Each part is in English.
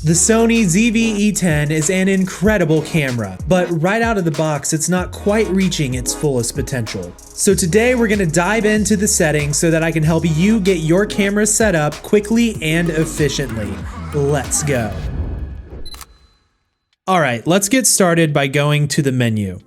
The Sony ZVE10 is an incredible camera, but right out of the box, it's not quite reaching its fullest potential. So today we're gonna dive into the settings so that I can help you get your camera set up quickly and efficiently. Let's go. All right, let's get started by going to the menu.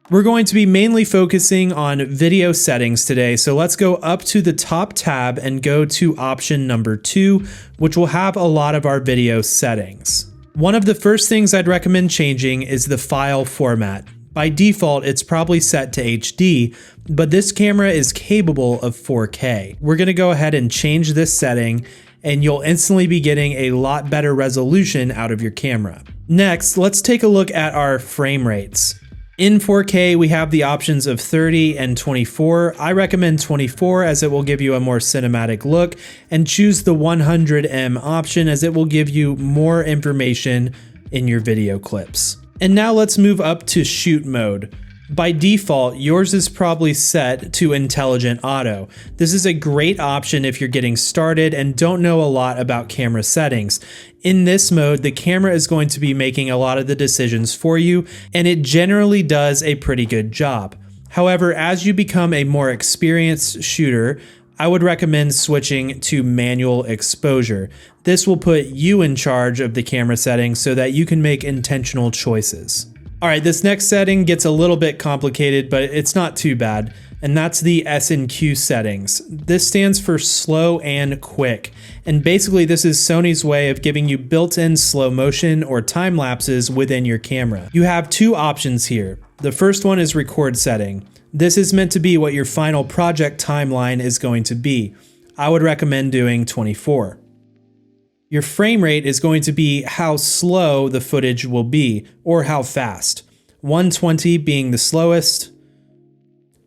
We're going to be mainly focusing on video settings today, so let's go up to the top tab and go to option number 2, which will have a lot of our video settings. One of the first things I'd recommend changing is the file format. By default, it's probably set to HD, but this camera is capable of 4K. We're gonna go ahead and change this setting, and you'll instantly be getting a lot better resolution out of your camera. Next, let's take a look at our frame rates. In 4K, we have the options of 30 and 24. I recommend 24 as it will give you a more cinematic look, and choose the 100M option as it will give you more information in your video clips. And now let's move up to shoot mode. By default, yours is probably set to intelligent auto. This is a great option if you're getting started and don't know a lot about camera settings. In this mode, the camera is going to be making a lot of the decisions for you, and it generally does a pretty good job. However, as you become a more experienced shooter, I would recommend switching to manual exposure. This will put you in charge of the camera settings so that you can make intentional choices. All right, this next setting gets a little bit complicated, but it's not too bad, and that's the S&Q settings. This stands for slow and quick, and basically this is Sony's way of giving you built-in slow motion or time lapses within your camera. You have two options here. The first one is record setting. This is meant to be what your final project timeline is going to be. I would recommend doing 24. Your frame rate is going to be how slow the footage will be, or how fast. 120 being the slowest,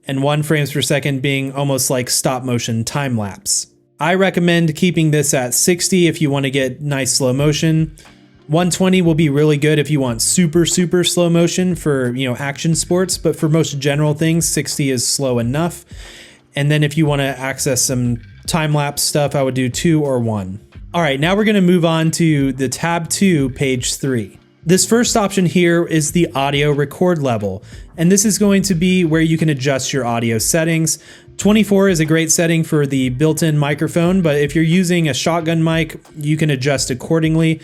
and 1 frames per second being almost like stop motion time lapse. I recommend keeping this at 60 if you want to get nice slow motion. 120 will be really good if you want super slow motion for, action sports, but for most general things, 60 is slow enough. And then if you want to access some time lapse stuff, I would do 2 or 1. All right, now we're gonna move on to the tab 2, page 3. This first option here is the audio record level, and this is going to be where you can adjust your audio settings. 24 is a great setting for the built-in microphone, but if you're using a shotgun mic, you can adjust accordingly.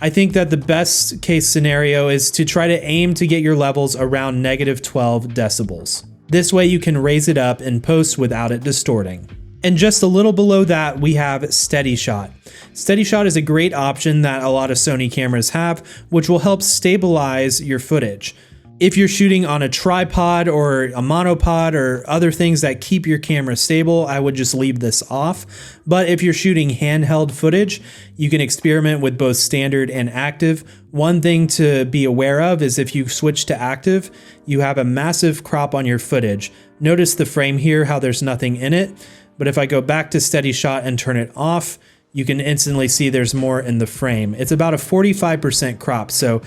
I think that the best case scenario is to try to aim to get your levels around -12 decibels. This way you can raise it up in post without it distorting. And just a little below that, we have Steady Shot. Steady Shot is a great option that a lot of Sony cameras have, which will help stabilize your footage. If you're shooting on a tripod or a monopod or other things that keep your camera stable, I would just leave this off. But if you're shooting handheld footage, you can experiment with both standard and active. One thing to be aware of is if you switch to active, you have a massive crop on your footage. Notice the frame here, how there's nothing in it. But if I go back to Steady Shot and turn it off, you can instantly see there's more in the frame. It's about a 45% crop, so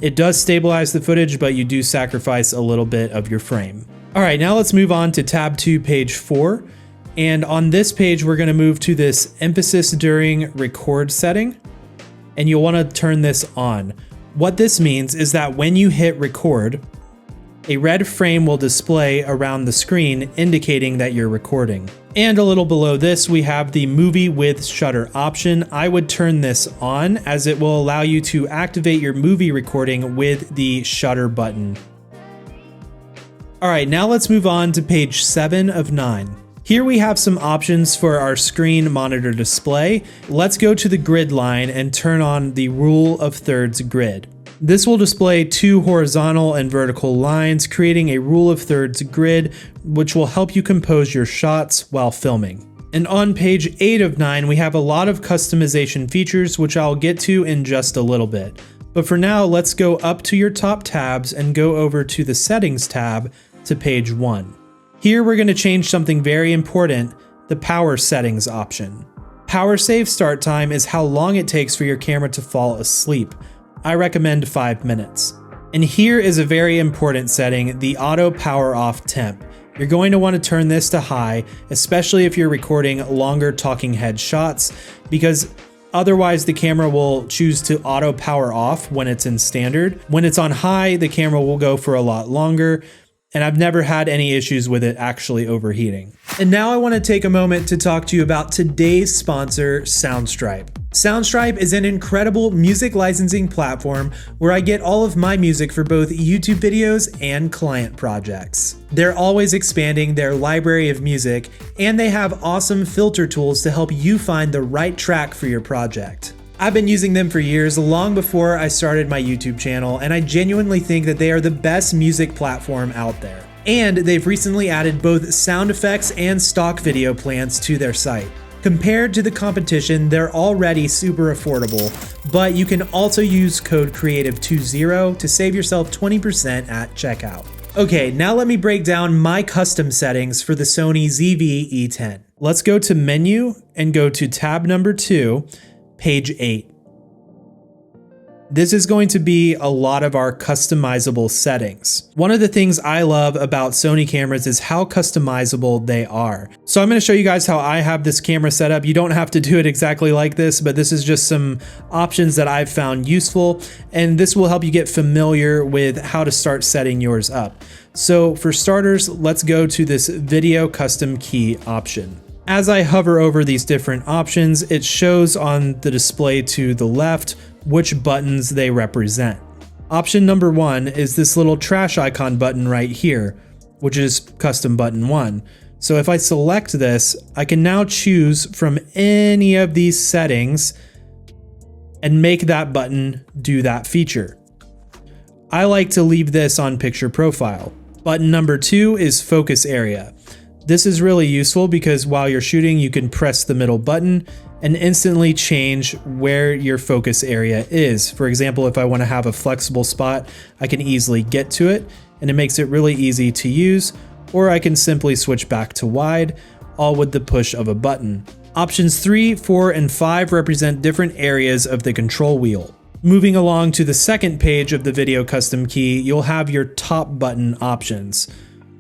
it does stabilize the footage, but you do sacrifice a little bit of your frame. All right, now let's move on to tab 2, page 4. And on this page, we're gonna move to this emphasis during record setting, and you'll wanna turn this on. What this means is that when you hit record, a red frame will display around the screen indicating that you're recording. And a little below this, we have the movie with shutter option. I would turn this on as it will allow you to activate your movie recording with the shutter button. All right, now let's move on to page 7 of 9. Here we have some options for our screen monitor display. Let's go to the grid line and turn on the rule of thirds grid. This will display 2 horizontal and vertical lines, creating a rule of thirds grid, which will help you compose your shots while filming. And on page 8 of 9, we have a lot of customization features, which I'll get to in just a little bit. But for now, let's go up to your top tabs and go over to the settings tab to page 1. Here we're going to change something very important, the power settings option. Power save start time is how long it takes for your camera to fall asleep. I recommend 5 minutes. And here is a very important setting, the auto power off temp. You're going to want to turn this to high, especially if you're recording longer talking head shots, because Otherwise, the camera will choose to auto power off when it's in standard. When it's on high, the camera will go for a lot longer, and I've never had any issues with it actually overheating. And now I want to take a moment to talk to you about today's sponsor, Soundstripe. Soundstripe is an incredible music licensing platform where I get all of my music for both YouTube videos and client projects. They're always expanding their library of music, and they have awesome filter tools to help you find the right track for your project. I've been using them for years, long before I started my YouTube channel, and I genuinely think that they are the best music platform out there. And they've recently added both sound effects and stock video plans to their site. Compared to the competition, they're already super affordable, but you can also use code CREATIVE20 to save yourself 20% at checkout. Okay, now let me break down my custom settings for the Sony ZVE10. Let's go to Menu and go to tab number 2, page 8. This is going to be a lot of our customizable settings. One of the things I love about Sony cameras is how customizable they are. So I'm going to show you guys how I have this camera set up. You don't have to do it exactly like this, but this is just some options that I've found useful, and this will help you get familiar with how to start setting yours up. So for starters, let's go to this video custom key option. As I hover over these different options, it shows on the display to the left which buttons they represent. Option number 1 is this little trash icon button right here, which is custom button 1. So if I select this, I can now choose from any of these settings and make that button do that feature. I like to leave this on picture profile. Button number 2 is focus area. This is really useful because while you're shooting, you can press the middle button and instantly change where your focus area is. For example, if I want to have a flexible spot, I can easily get to it, and it makes it really easy to use, or I can simply switch back to wide, all with the push of a button. Options 3, 4, and 5 represent different areas of the control wheel. Moving along to the second page of the video custom key, you'll have your top button options.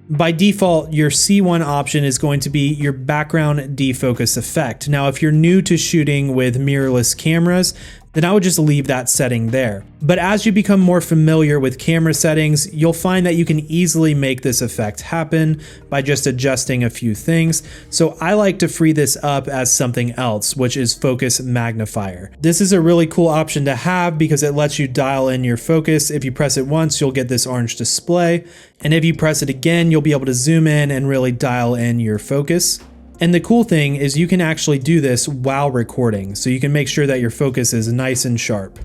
By default, your C1 option is going to be your background defocus effect. Now, if you're new to shooting with mirrorless cameras, then I would just leave that setting there. But as you become more familiar with camera settings, you'll find that you can easily make this effect happen by just adjusting a few things. So I like to free this up as something else, which is focus magnifier. This is a really cool option to have because it lets you dial in your focus. If you press it once, you'll get this orange display. And if you press it again, you'll be able to zoom in and really dial in your focus. And the cool thing is you can actually do this while recording, so you can make sure that your focus is nice and sharp.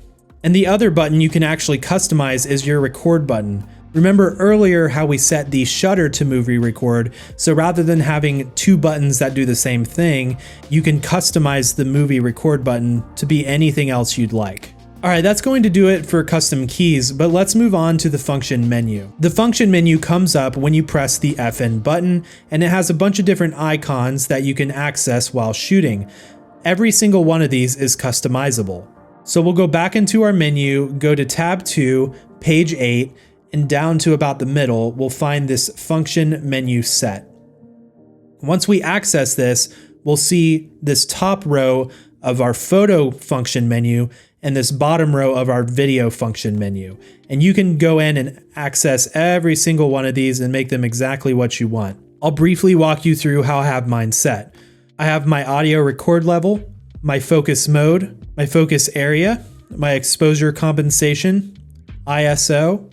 And the other button you can actually customize is your record button. Remember earlier how we set the shutter to movie record, so rather than having two buttons that do the same thing, you can customize the movie record button to be anything else you'd like. Alright, that's going to do it for custom keys, but let's move on to the function menu. The function menu comes up when you press the FN button, and it has a bunch of different icons that you can access while shooting. Every single one of these is customizable. So we'll go back into our menu, go to tab 2, page 8, and down to about the middle, we'll find this function menu set. Once we access this, we'll see this top row of our photo function menu and this bottom row of our video function menu. And you can go in and access every single one of these and make them exactly what you want. I'll briefly walk you through how I have mine set. I have my audio record level, my focus mode, my focus area, my exposure compensation, ISO,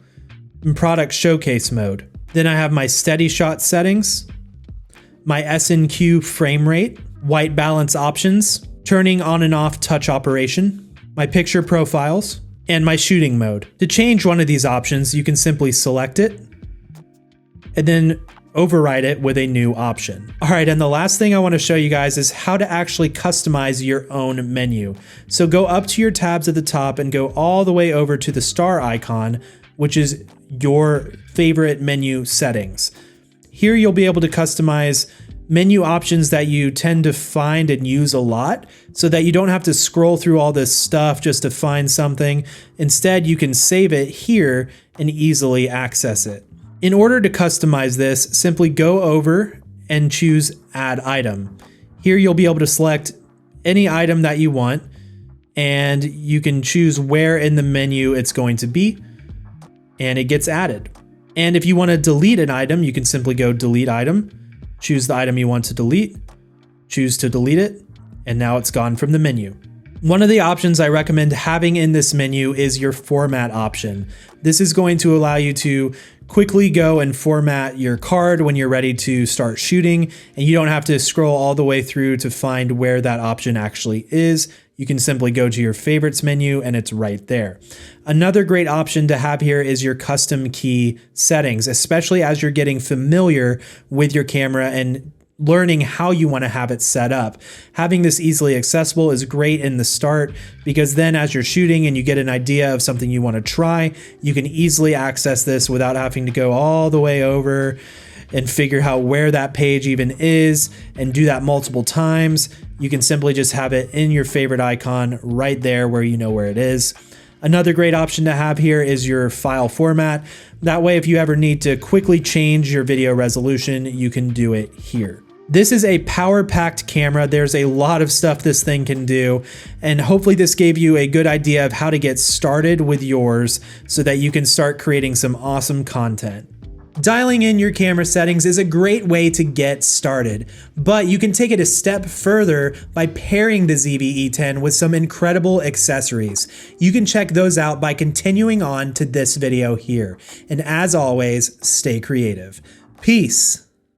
and product showcase mode. Then I have my steady shot settings, my SNQ frame rate, white balance options, turning on and off touch operation, my picture profiles, and my shooting mode. To change one of these options, you can simply select it and then override it with a new option. All right, and the last thing I want to show you guys is how to actually customize your own menu. So go up to your tabs at the top and go all the way over to the star icon, which is your favorite menu settings. Here you'll be able to customize menu options that you tend to find and use a lot so that you don't have to scroll through all this stuff just to find something. Instead, you can save it here and easily access it. In order to customize this, simply go over and choose Add Item. Here you'll be able to select any item that you want, and you can choose where in the menu it's going to be, and it gets added. And if you want to delete an item, you can simply go delete item, choose the item you want to delete, choose to delete it, and now it's gone from the menu. One of the options I recommend having in this menu is your format option. This is going to allow you to quickly go and format your card when you're ready to start shooting, and you don't have to scroll all the way through to find where that option actually is. You can simply go to your favorites menu and it's right there. Another great option to have here is your custom key settings, especially as you're getting familiar with your camera and learning how you want to have it set up. Having this easily accessible is great in the start, because then as you're shooting and you get an idea of something you want to try, you can easily access this without having to go all the way over and figure out where that page even is and do that multiple times. You can simply just have it in your favorite icon right there where you know where it is. Another great option to have here is your file format. That way, if you ever need to quickly change your video resolution, you can do it here. This is a power-packed camera. There's a lot of stuff this thing can do, and hopefully this gave you a good idea of how to get started with yours so that you can start creating some awesome content. Dialing in your camera settings is a great way to get started, but you can take it a step further by pairing the ZVE10 with some incredible accessories. You can check those out by continuing on to this video here. And as always, stay creative. Peace.